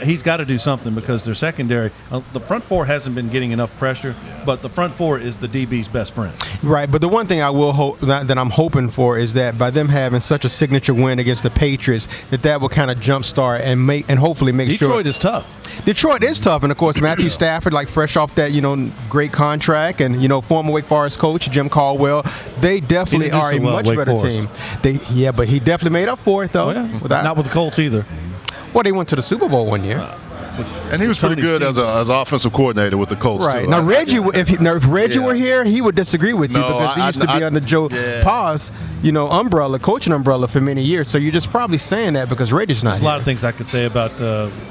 He's got to do something because their secondary, the front four hasn't been getting enough pressure, but the front four is the DB's best friend. Right, but the one thing I will hope that I'm hoping for is that by them having such a signature win against the Patriots, that will kind of jumpstart and hopefully make sure. Detroit is tough. Detroit is tough, and of course Matthew Stafford, like fresh off that great contract, and former Wake Forest coach Jim Caldwell, they definitely are a much better team. But he definitely made up for it though. Oh, yeah. Not with the Colts either. Well, they went to the Super Bowl one year. And he was pretty good as an offensive coordinator with the Colts, right. too. Now, Reggie, if Reggie were here, he would disagree with you because he used to be under Joe Pa's, coaching umbrella for many years. So you're just probably saying that because Reggie's not There's a lot of things I could say about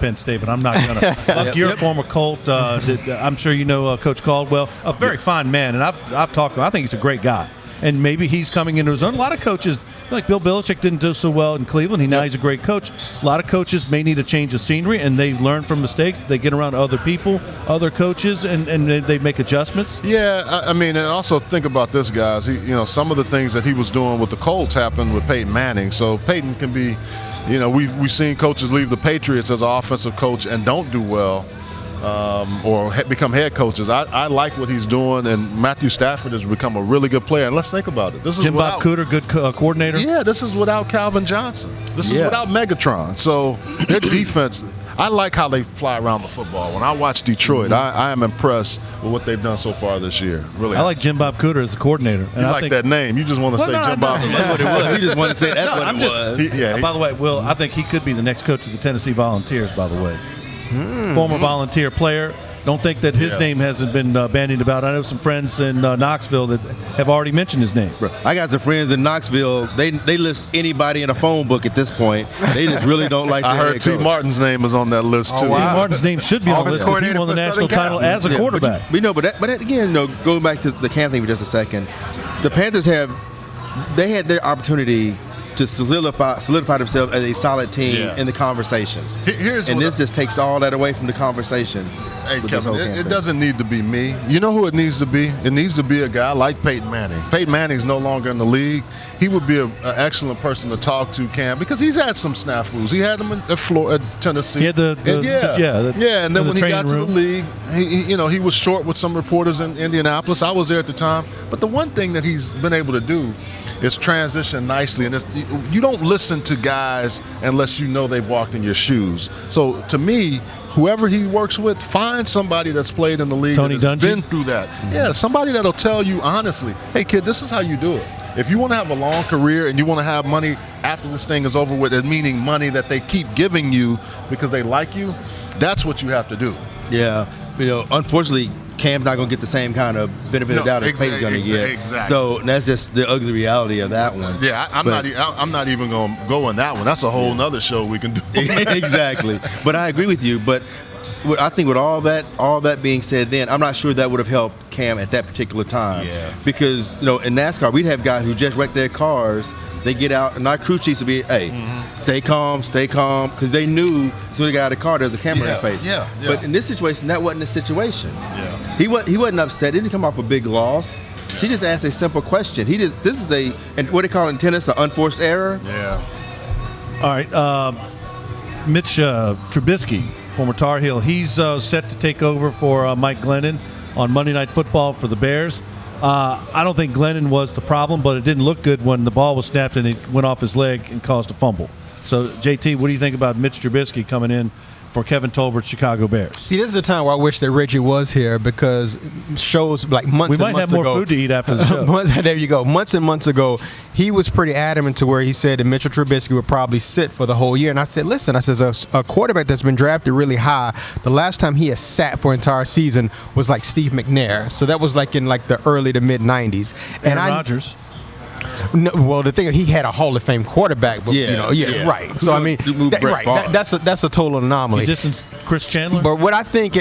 Penn State, but I'm not going to. Look, you're a former Colt. I'm sure you know Coach Caldwell, a very fine man, and I've talked to him. I think he's a great guy. And maybe he's coming into his own. A lot of coaches, like Bill Belichick, didn't do so well in Cleveland. Now he's a great coach. A lot of coaches may need a change of scenery, and they learn from mistakes. They get around other people, other coaches, and they make adjustments. Yeah, I mean, and also think about this, guys. Some of the things that he was doing with the Colts happened with Peyton Manning. So Peyton can be, we've seen coaches leave the Patriots as an offensive coach and don't do well. Or become head coaches. I like what he's doing, and Matthew Stafford has become a really good player. And let's think about it. This is Bob Cooter, good coordinator. Yeah, this is without Calvin Johnson. This is without Megatron. So their defense, I like how they fly around the football. When I watch Detroit, I am impressed with what they've done so far this year. Really, I like Jim Bob Cooter as the coordinator. And I think that name. You just want to say Jim Bob. That's what it was. You just want to say that's what it was. By the way, Will, I think he could be the next coach of the Tennessee Volunteers, by the way. Former Volunteer player. Don't think that his name hasn't been bandied about. I know some friends in Knoxville that have already mentioned his name. I got some friends in Knoxville. They list anybody in a phone book at this point. They just really don't like. I heard T. Martin's name is on that list too. T. Martin's name should be on the list because he won the national title as a quarterback. But again, going back to the Cam thing for just a second, the Panthers had their opportunity to solidify themselves as a solid team in the conversations. This just takes all that away from the conversation. Hey, with this whole Kevin, it campaign. doesn't need to be me. You know who it needs to be? It needs to be a guy like Peyton Manning. Peyton Manning's no longer in the league. He would be an excellent person to talk to, Cam, because he's had some snafus. He had them at Tennessee. He had and then when he got to the room. league, he was short with some reporters in Indianapolis. I was there at the time. But the one thing that he's been able to do is transition nicely. And you don't listen to guys unless you know they've walked in your shoes. So to me, whoever he works with, find somebody that's played in the league Tony that has Dungy? been through that. Yeah, somebody that'll tell you honestly, hey kid, this is how you do it. If you want to have a long career and you want to have money after this thing is over with, meaning money that they keep giving you because they like you, that's what you have to do. Yeah, unfortunately, Cam's not going to get the same kind of benefit of doubt as Peyton's going to get. Exactly. So that's just the ugly reality of that one. Yeah, I'm not even going to go in that one. That's a whole nother show we can do. Exactly. But I agree with you. But I think with all that being said, then I'm not sure that would have helped Cam at that particular time. Yeah. Because in NASCAR we'd have guys who just wrecked their cars. They get out, and our crew chiefs would be, hey, stay calm, because they knew as soon as they got out of the car, there's a camera in their face. Yeah. But in this situation, that wasn't the situation. Yeah. He wasn't upset. It didn't come off a big loss. She just asked a simple question. This is and what they call in tennis, an unforced error. Yeah. All right, Mitch Trubisky, former Tar Heel, he's set to take over for Mike Glennon on Monday Night Football for the Bears. I don't think Glennon was the problem, but it didn't look good when the ball was snapped and it went off his leg and caused a fumble. So, JT, what do you think about Mitch Trubisky coming in for Kevin Tolbert's Chicago Bears? See, this is the time where I wish that Reggie was here, because shows like months We and might months have ago. more food to eat after the show. There you go. Months and months ago, he was pretty adamant to where he said that Mitchell Trubisky would probably sit for the whole year. And I said, listen, a quarterback that's been drafted really high, the last time he has sat for an entire season was like Steve McNair. So that was like in like the early to mid 90s. Aaron Rodgers. No, well, the thing is, he had a Hall of Fame quarterback, but right. So I mean, that's a total anomaly. He distanced Chris Chandler. But what I think,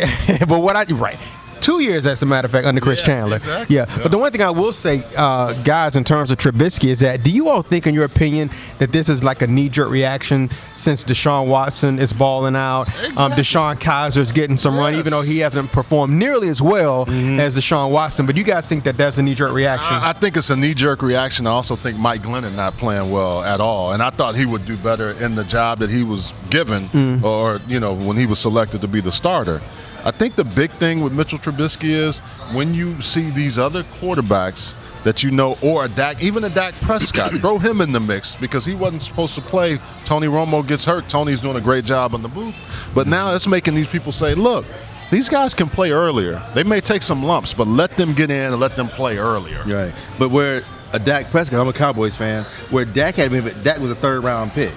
2 years, as a matter of fact, under Chris Chandler. Exactly. Yeah. But the one thing I will say, guys, in terms of Trubisky, is that do you all think, in your opinion, that this is like a knee-jerk reaction since Deshaun Watson is balling out? Exactly. Deshaun Kaiser's getting some run, even though he hasn't performed nearly as well as Deshaun Watson. But you guys think that that's a knee-jerk reaction? I think it's a knee-jerk reaction. I also think Mike Glennon not playing well at all, and I thought he would do better in the job that he was given, or when he was selected to be the starter. I think the big thing with Mitchell Trubisky is when you see these other quarterbacks that or even a Dak Prescott, throw him in the mix, because he wasn't supposed to play. Tony Romo gets hurt. Tony's doing a great job in the booth. But now it's making these people say, look, these guys can play earlier. They may take some lumps, but let them get in and let them play earlier. Right. But where a Dak Prescott, I'm a Cowboys fan, where Dak had been, but Dak was a third-round pick.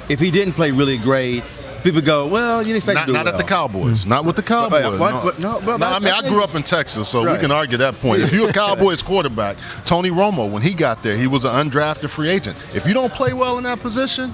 If he didn't play really great, people go, well, you didn't expect to do Not well. at the Cowboys. Not with the Cowboys. I grew up in Texas, so we can argue that point. If you're a Cowboys quarterback, Tony Romo, when he got there, he was an undrafted free agent. If you don't play well in that position,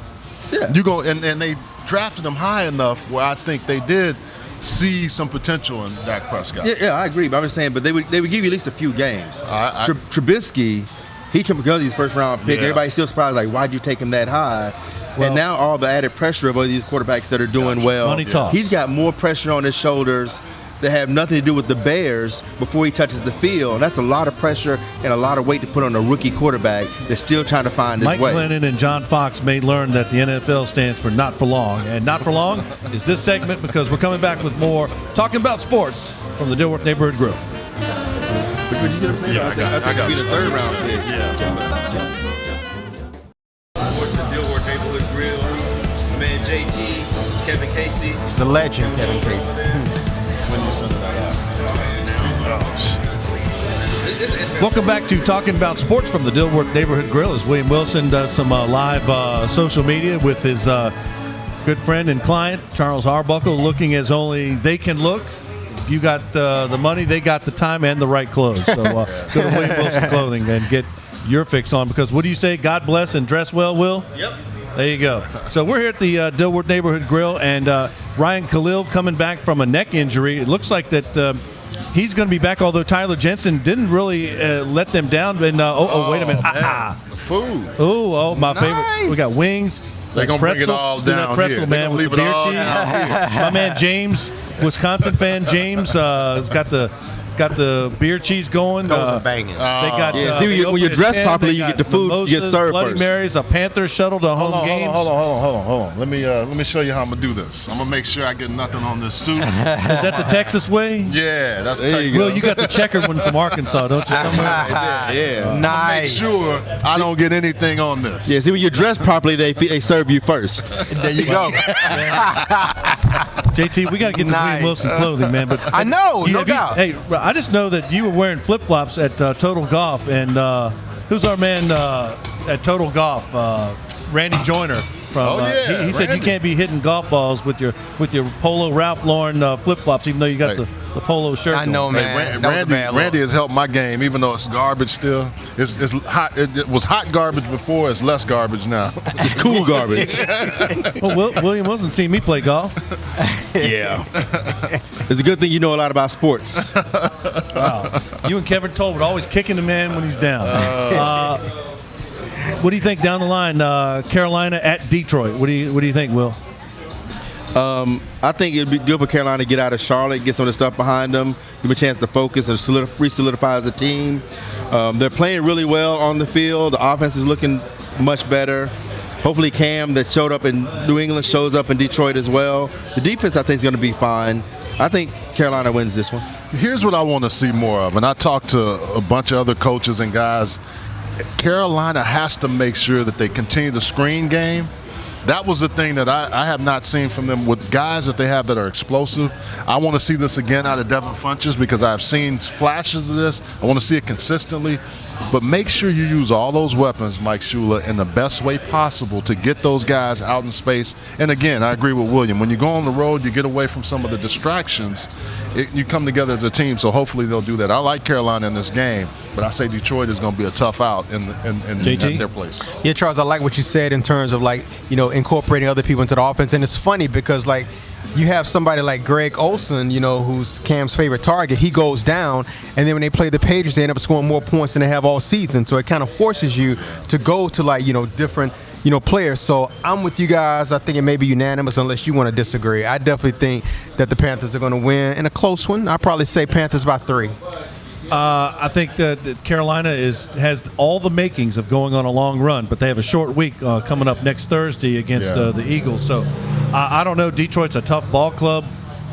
you go and they drafted him high enough where I think they did see some potential in Dak Prescott. Yeah, I agree. But I'm just saying, but they would give you at least a few games. Trubisky, he came because he's first-round pick. Yeah. Everybody's still surprised, like, why'd you take him that high? And now all the added pressure of all these quarterbacks that are doing well. Money talks. He's got more pressure on his shoulders that have nothing to do with the Bears before he touches the field. And that's a lot of pressure and a lot of weight to put on a rookie quarterback that's still trying to find his Mike way. Glennon and John Fox may learn that the NFL stands for not for long. And not for long is this segment, because we're coming back with more Talking About Sports from the Dilworth Neighborhood Grill. But you see what I'm saying? Yeah, I think got he'd be the third-round pick. Yeah. Sports, the Dilworth Neighborhood Grill. My man JT, Kevin Casey. The legend, Kevin Casey. When you send it out. Welcome back to Talking About Sports from the Dilworth Neighborhood Grill, as William Wilson does some live social media with his good friend and client, Charles Arbuckle, looking as only they can look. If you got the money, they got the time and the right clothes. So go to William Wilson Clothing and get your fix on, because what do you say? God bless and dress well, Will? Yep. There you go. So we're here at the Dilworth Neighborhood Grill, and Ryan Khalil coming back from a neck injury. It looks like that he's going to be back, although Tyler Jensen didn't really let them down. And wait a minute. Man. Food. Oh, my Nice. favorite. We got wings. They're going to bring it pretzel, all do that down pretzel, here. man, They're going with to the leave it beer all cheese. down here. My man James, Wisconsin fan James, has got the beer cheese going. Those are banging. They got. See, they when you're open at dressed 10, properly, they you got get the food, you get mimosas, served Bloody first. Marys, a Panther shuttle to home games. Hold on. Let me show you how I'm gonna do this. I'm gonna make sure I get nothing on this soup. Is that the Texas way? Yeah, that's There you Well, you got the checkered one from Arkansas, don't you? Somewhere? Yeah. Make sure I don't get anything on this. Yeah, see, when you're dressed properly, they serve you first. There you go. JT, we got to get the William Wilson clothing, man. But I know, no have doubt. Hey, I just know that you were wearing flip-flops at Total Golf, and who's our man at Total Golf? Randy Joyner. From, he said you can't be hitting golf balls with your Polo Ralph Lauren flip-flops, even though you got the Polo shirt. I know, on. man. Randy has helped my game, even though it's garbage still. It's hot. It was hot garbage before. It's less garbage now. It's cool garbage. Well, William Wilson seen me play golf. Yeah. It's a good thing you know a lot about sports. Wow. You and Kevin Tolbert always kicking the man when he's down. What do you think down the line? Carolina at Detroit. What do you think, Will? I think it'd be good for Carolina to get out of Charlotte, get some of the stuff behind them, give them a chance to focus and re-solidify as a team. They're playing really well on the field. The offense is looking much better. Hopefully Cam that showed up in New England shows up in Detroit as well. The defense, I think, is going to be fine. I think Carolina wins this one. Here's what I want to see more of, and I talked to a bunch of other coaches and guys. Carolina has to make sure that they continue the screen game. That was the thing that I have not seen from them with guys that they have that are explosive. I want to see this again out of Devin Funchess because I've seen flashes of this. I want to see it consistently. But make sure you use all those weapons, Mike Shula, in the best way possible to get those guys out in space. And again, I agree with William. When you go on the road, you get away from some of the distractions. You come together as a team, so hopefully they'll do that. I like Carolina in this game, but I say Detroit is going to be a tough out in their place. Yeah, Charles, I like what you said in terms of incorporating other people into the offense. And it's funny because you have somebody like Greg Olsen, who's Cam's favorite target. He goes down, and then when they play the Patriots, they end up scoring more points than they have all season. So it kind of forces you to go to different players. So I'm with you guys. I think it may be unanimous unless you want to disagree. I definitely think that the Panthers are going to win in a close one. I'd probably say Panthers by 3. I think that Carolina has all the makings of going on a long run, but they have a short week coming up next Thursday against the Eagles. So I don't know. Detroit's a tough ball club.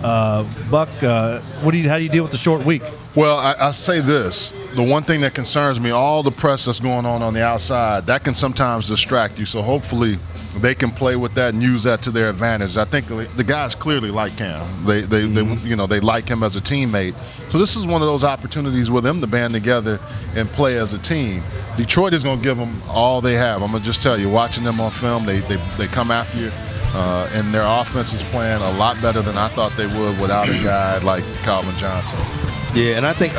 Buck, how do you deal with the short week? Well, I say this. The one thing that concerns me, all the press that's going on the outside, that can sometimes distract you. So hopefully they can play with that and use that to their advantage. I think the guys clearly like Cam. They like him as a teammate. So this is one of those opportunities with them to band together and play as a team. Detroit is going to give them all they have. I'm going to just tell you, watching them on film, they come after you. And their offense is playing a lot better than I thought they would without a guy like Calvin Johnson. Yeah, and I think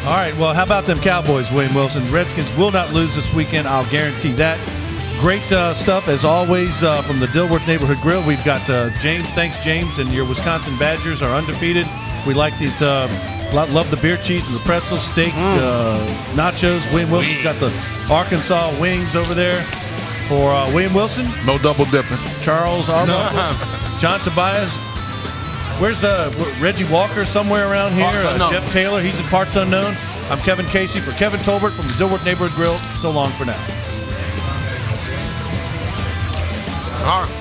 all right, well, how about them Cowboys, William Wilson? Redskins will not lose this weekend. I'll guarantee that. Great stuff, as always, from the Dilworth Neighborhood Grill. We've got James. Thanks, James. And your Wisconsin Badgers are undefeated. We like these. Love the beer cheese and the pretzel, steak, nachos. William Wilson's got the Arkansas wings over there. For William Wilson. No double dipping. Charles Arbuckle. John Tobias. Where's Reggie Walker somewhere around here? Jeff Taylor, he's at Parts Unknown. I'm Kevin Casey for Kevin Tolbert from the Dilworth Neighborhood Grill. So long for now. All right.